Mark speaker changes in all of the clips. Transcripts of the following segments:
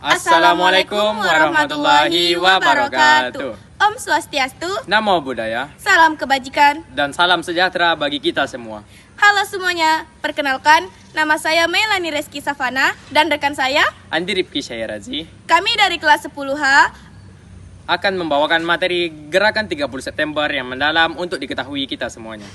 Speaker 1: Assalamualaikum warahmatullahi wabarakatuh.
Speaker 2: Om Swastiastu,
Speaker 1: Namo Buddhaya,
Speaker 2: salam kebajikan,
Speaker 1: dan salam sejahtera bagi kita semua.
Speaker 2: halo semuanya. Perkenalkan, nama saya Melani Reski Savana dan rekan saya
Speaker 1: Andi Rifki Syairazi
Speaker 2: kami dari kelas 10H
Speaker 1: akan membawakan materi Gerakan 30 September yang mendalam untuk diketahui kita semuanya.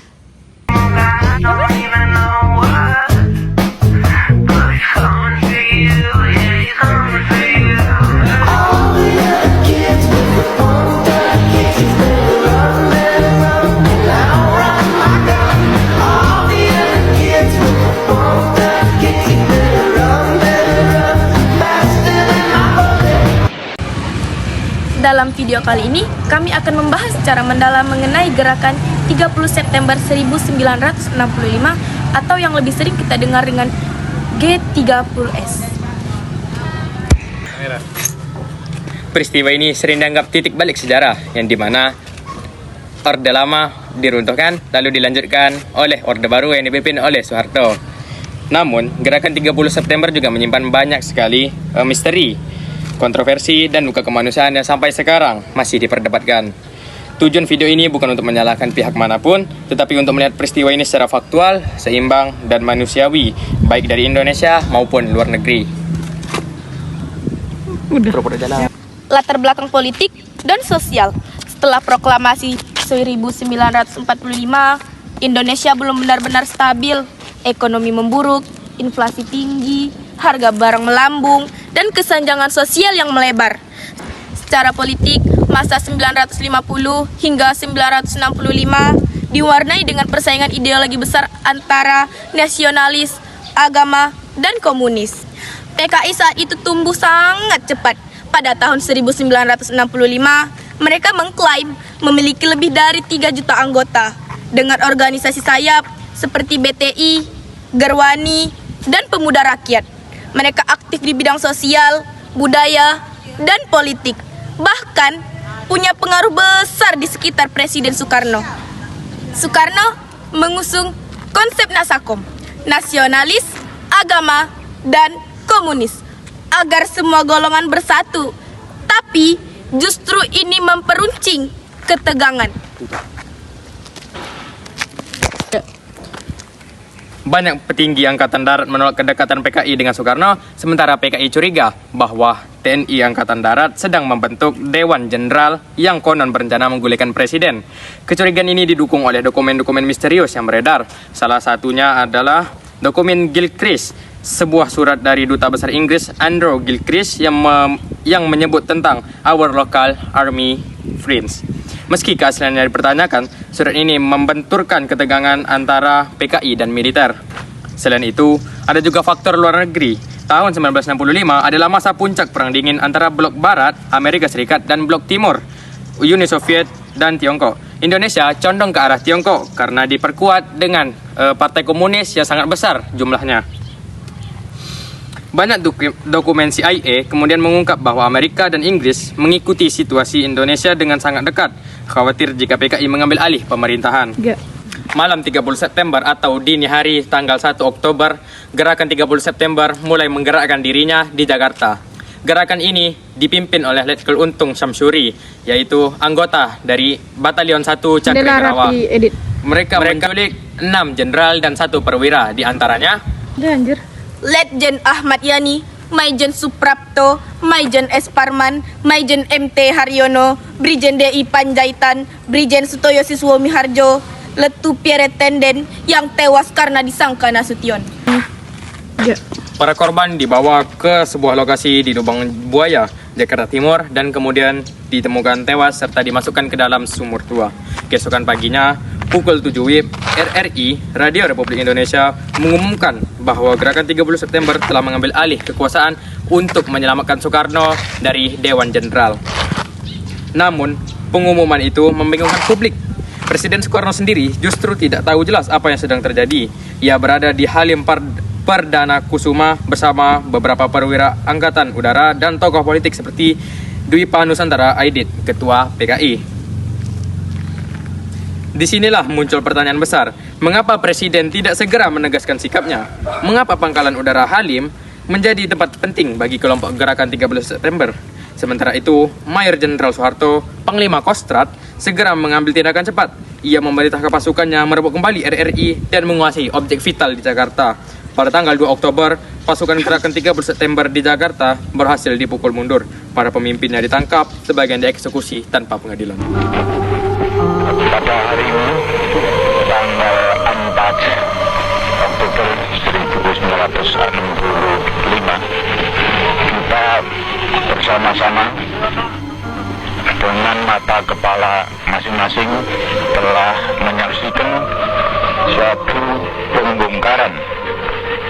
Speaker 2: Dalam video kali ini, kami akan membahas secara mendalam mengenai gerakan 30 September 1965 atau yang lebih sering kita dengar dengan G30S.
Speaker 1: Peristiwa ini sering dianggap titik balik sejarah yang dimana Orde Lama diruntuhkan lalu dilanjutkan oleh Orde Baru yang dipimpin oleh Soeharto. Namun, gerakan 30 September juga menyimpan banyak sekali misteri, kontroversi, dan duka kemanusiaan yang sampai sekarang masih diperdebatkan. Tujuan video ini bukan untuk menyalahkan pihak manapun, tetapi untuk melihat peristiwa ini secara faktual, seimbang, dan manusiawi, baik dari Indonesia maupun luar negeri.
Speaker 2: Latar belakang politik dan sosial. Setelah proklamasi 1945, Indonesia belum benar-benar stabil, ekonomi memburuk, inflasi tinggi, harga barang melambung, dan kesenjangan sosial yang melebar. Secara politik, masa 950 hingga 965 diwarnai dengan persaingan ideologi besar antara nasionalis, agama, dan komunis. PKI saat itu tumbuh sangat cepat. Pada tahun 1965, mereka mengklaim memiliki lebih dari 3 juta anggota dengan organisasi sayap seperti BTI, Gerwani, dan Pemuda Rakyat. Mereka aktif di bidang sosial, budaya, dan politik. Bahkan punya pengaruh besar di sekitar Presiden Soekarno. Soekarno mengusung konsep Nasakom, nasionalis, agama, dan komunis, agar semua golongan bersatu. Tapi justru ini memperuncing ketegangan.
Speaker 1: Banyak petinggi Angkatan Darat menolak kedekatan PKI dengan Soekarno, sementara PKI curiga bahwa TNI Angkatan Darat sedang membentuk Dewan Jenderal yang konon berencana menggulingkan presiden. Kecurigaan ini didukung oleh dokumen-dokumen misterius yang beredar. Salah satunya adalah dokumen Gilchrist, sebuah surat dari Duta Besar Inggris Andrew Gilchrist yang menyebut tentang Our Local Army Friends. Meski keasliannya dipertanyakan, surat ini membenturkan ketegangan antara PKI dan militer. Selain itu, ada juga faktor luar negeri. Tahun 1965 adalah masa puncak Perang Dingin antara Blok Barat, Amerika Serikat, dan Blok Timur, Uni Soviet, dan Tiongkok. Indonesia condong ke arah Tiongkok karena diperkuat dengan partai komunis yang sangat besar jumlahnya. Banyak dokumen CIA kemudian mengungkap bahwa Amerika dan Inggris mengikuti situasi Indonesia dengan sangat dekat, khawatir jika PKI mengambil alih pemerintahan. Malam 30 September atau dini hari tanggal 1 Oktober, gerakan 30 September mulai menggerakkan dirinya di Jakarta. Gerakan ini dipimpin oleh Letkol Untung Syamsuri, yaitu anggota dari Batalion 1 Cakrawala. Mereka menculik 6 jenderal dan 1 perwira, di antaranya
Speaker 2: Letjen Ahmad Yani, Maijen Suprapto, Maijen S. Parman, Maijen MT Haryono, Brigjen DI Panjaitan, Brigjen Sutoyo Siswo Miharjo, Letu Pierre Tenden yang tewas karena disangka Nasution.
Speaker 1: Para korban dibawa ke sebuah lokasi di Lubang Buaya, Jakarta Timur, dan kemudian ditemukan tewas serta dimasukkan ke dalam sumur tua. Keesokan paginya, pukul 7 WIB, RRI, Radio Republik Indonesia, mengumumkan bahwa gerakan 30 September telah mengambil alih kekuasaan untuk menyelamatkan Soekarno dari Dewan Jenderal. Namun, pengumuman itu membingungkan publik. Presiden Soekarno sendiri justru tidak tahu jelas apa yang sedang terjadi. Ia berada di Halim Perdana Kusuma bersama beberapa perwira Angkatan Udara dan tokoh politik seperti Dwi Nusantara Aidit, Ketua PKI. Disinilah muncul pertanyaan besar, mengapa Presiden tidak segera menegaskan sikapnya? Mengapa Pangkalan Udara Halim menjadi tempat penting bagi kelompok gerakan 13 September. Sementara itu, Mayor Jenderal Soeharto, Panglima Kostrad, segera mengambil tindakan cepat. Ia memerintahkan pasukannya merebut kembali RRI dan menguasai objek vital di Jakarta. Pada tanggal 2 Oktober, pasukan gerakan 13 September di Jakarta berhasil dipukul mundur. Para pemimpinnya ditangkap, sebagian dieksekusi tanpa pengadilan.
Speaker 3: Pada hari ini, tanggal 4 Oktober 1965, kita bersama-sama dengan mata kepala masing-masing telah menyaksikan suatu pembongkaran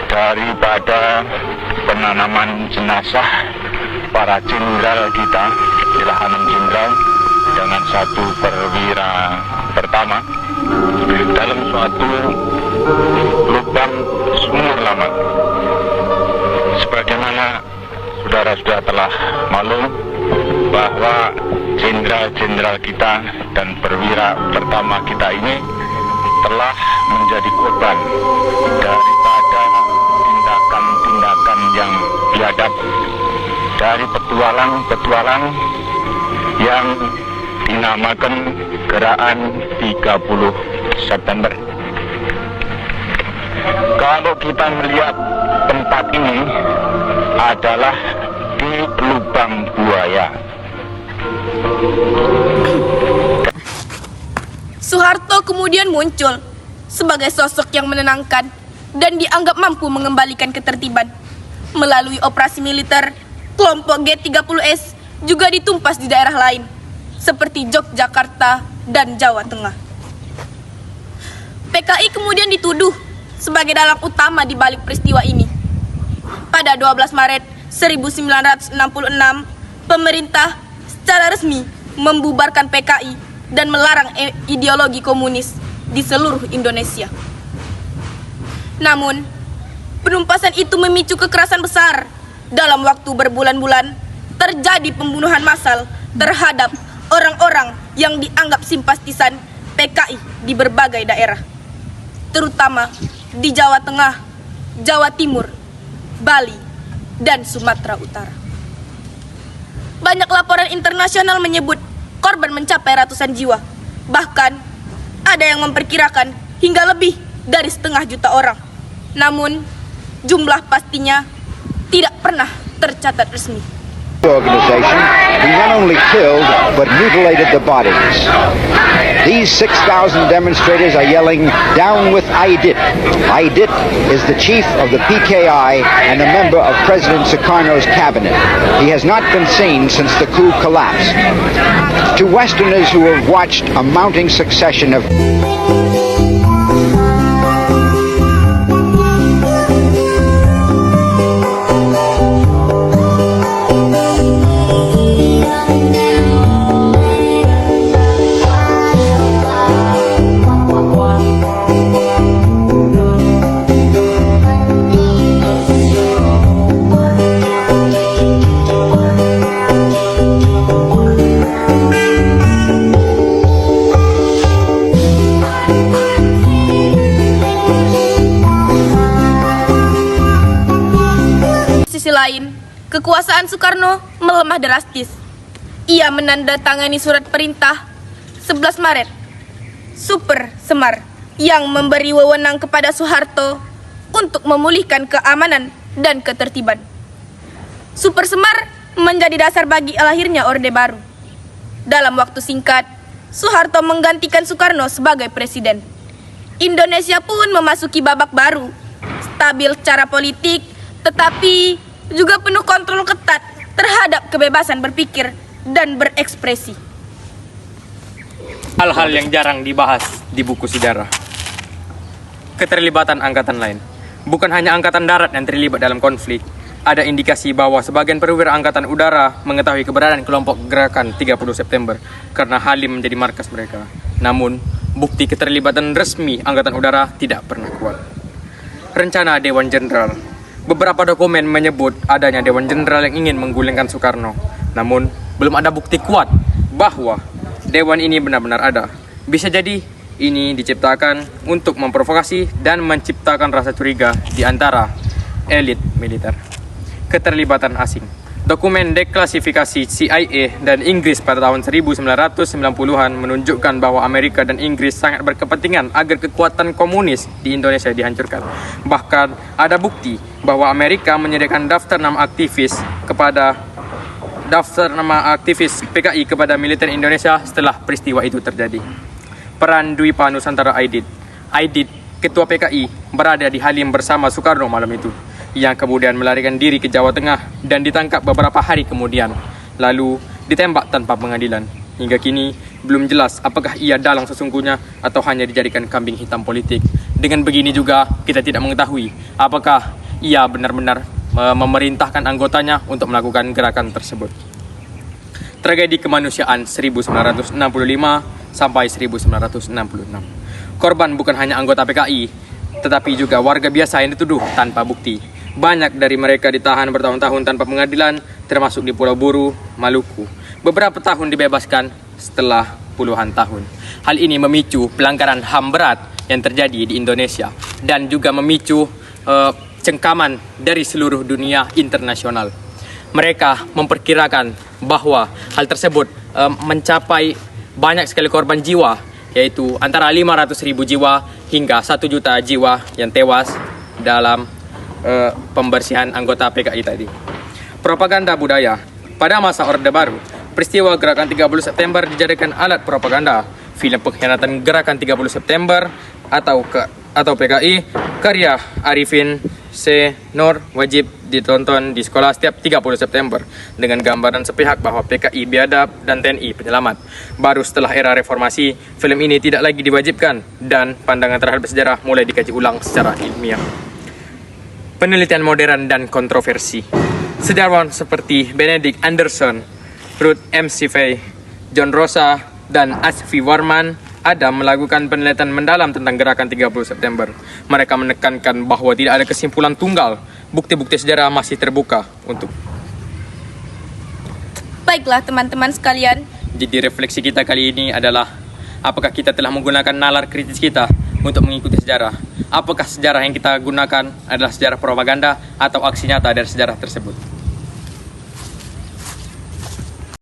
Speaker 3: daripada penanaman jenazah para jenderal kita di Lahanan Jenderal dengan satu perwira pertama dalam suatu lubang sumur lama. Sebagaimana saudara-saudara telah maklum bahwa jenderal-jenderal kita dan perwira pertama kita ini telah menjadi korban daripada tindakan-tindakan yang biadab dari petualang-petualang yang dinamakan Gerakan 30 September. Kalau kita melihat tempat ini adalah di lubang buaya.
Speaker 2: Soeharto kemudian muncul sebagai sosok yang menenangkan dan dianggap mampu mengembalikan ketertiban. Melalui operasi militer, kelompok G30S juga ditumpas di daerah lain, seperti Yogyakarta dan Jawa Tengah. PKI kemudian dituduh sebagai dalang utama di balik peristiwa ini. Pada 12 Maret 1966, pemerintah secara resmi membubarkan PKI dan melarang ideologi komunis di seluruh Indonesia. Namun, penumpasan itu memicu kekerasan besar. Dalam waktu berbulan-bulan, terjadi pembunuhan massal terhadap orang-orang yang dianggap simpatisan PKI di berbagai daerah, terutama di Jawa Tengah, Jawa Timur, Bali, dan Sumatera Utara. Banyak laporan internasional menyebut korban mencapai ratusan jiwa. Bahkan, ada yang memperkirakan hingga lebih dari 500 juta orang. Namun, jumlah pastinya tidak pernah tercatat resmi.
Speaker 4: Organization who not only killed but mutilated the bodies. These 6,000 demonstrators are yelling, "Down with Aidit." Aidit is the chief of the PKI and a member of President Sukarno's cabinet. He has not been seen since the coup collapsed. To Westerners who have watched a mounting succession of
Speaker 2: lain, kekuasaan Soekarno melemah drastis. Ia menandatangani surat perintah 11 Maret Super Semar yang memberi wewenang kepada Soeharto untuk memulihkan keamanan dan ketertiban. Super Semar menjadi dasar bagi lahirnya Orde Baru. Dalam waktu singkat, Soeharto menggantikan Soekarno sebagai presiden. Indonesia pun memasuki babak baru, stabil secara politik, tetapi juga penuh kontrol ketat terhadap kebebasan berpikir dan berekspresi.
Speaker 1: Hal-hal yang jarang dibahas di buku sejarah. Keterlibatan angkatan lain. Bukan hanya angkatan darat yang terlibat dalam konflik, ada indikasi bahwa sebagian perwira angkatan udara mengetahui keberadaan kelompok gerakan 30 September karena Halim menjadi markas mereka. Namun, bukti keterlibatan resmi angkatan udara tidak pernah kuat. Rencana Dewan Jenderal. Beberapa dokumen menyebut adanya Dewan Jenderal yang ingin menggulingkan Soekarno. Namun, belum ada bukti kuat bahwa Dewan ini benar-benar ada. Bisa jadi ini diciptakan untuk memprovokasi dan menciptakan rasa curiga di antara elit militer. keterlibatan asing. Dokumen deklasifikasi CIA dan Inggris pada tahun 1990-an menunjukkan bahwa Amerika dan Inggris sangat berkepentingan agar kekuatan komunis di Indonesia dihancurkan. Bahkan ada bukti bahwa Amerika menyediakan daftar nama aktivis PKI kepada militer Indonesia setelah peristiwa itu terjadi. Peran Dwipa Nusantara Aidit, ketua PKI, berada di Halim bersama Soekarno malam itu, yang kemudian melarikan diri ke Jawa Tengah dan ditangkap beberapa hari kemudian, lalu ditembak tanpa pengadilan. Hingga kini belum jelas apakah ia dalang sesungguhnya atau hanya dijadikan kambing hitam politik. Dengan begini juga kita tidak mengetahui apakah ia benar-benar memerintahkan anggotanya untuk melakukan gerakan tersebut. Tragedi kemanusiaan 1965 sampai 1966. Korban bukan hanya anggota PKI, tetapi juga warga biasa yang dituduh tanpa bukti. Banyak dari mereka ditahan bertahun-tahun tanpa pengadilan, termasuk di Pulau Buru, Maluku. Beberapa tahun dibebaskan setelah puluhan tahun. Hal ini memicu pelanggaran HAM berat yang terjadi di Indonesia dan juga memicu cengkaman dari seluruh dunia internasional. Mereka memperkirakan bahwa hal tersebut mencapai banyak sekali korban jiwa, yaitu antara 500.000 jiwa hingga 1 juta jiwa yang tewas dalam pembersihan anggota PKI tadi. Propaganda budaya. Pada masa Orde Baru, peristiwa Gerakan 30 September dijadikan alat propaganda. Film pengkhianatan Gerakan 30 September atau PKI karya Arifin C. Nur wajib ditonton di sekolah setiap 30 September dengan gambaran sepihak bahwa PKI biadab dan TNI penyelamat. Baru setelah era reformasi, film ini tidak lagi diwajibkan dan pandangan terhadap sejarah mulai dikaji ulang secara ilmiah. Penelitian modern dan kontroversi. Sejarawan seperti Benedict Anderson, Ruth M. Sivey, John Rosa, dan Asfi Warman Adam melakukan penelitian mendalam tentang Gerakan 30 September. Mereka menekankan bahwa tidak ada kesimpulan tunggal. Bukti-bukti sejarah masih terbuka untuk.
Speaker 2: Baiklah teman-teman sekalian,
Speaker 1: Jadi refleksi kita kali ini adalah apakah kita telah menggunakan nalar kritis kita untuk mengikuti sejarah? Apakah sejarah yang kita gunakan adalah sejarah propaganda atau aksi nyata dari sejarah tersebut?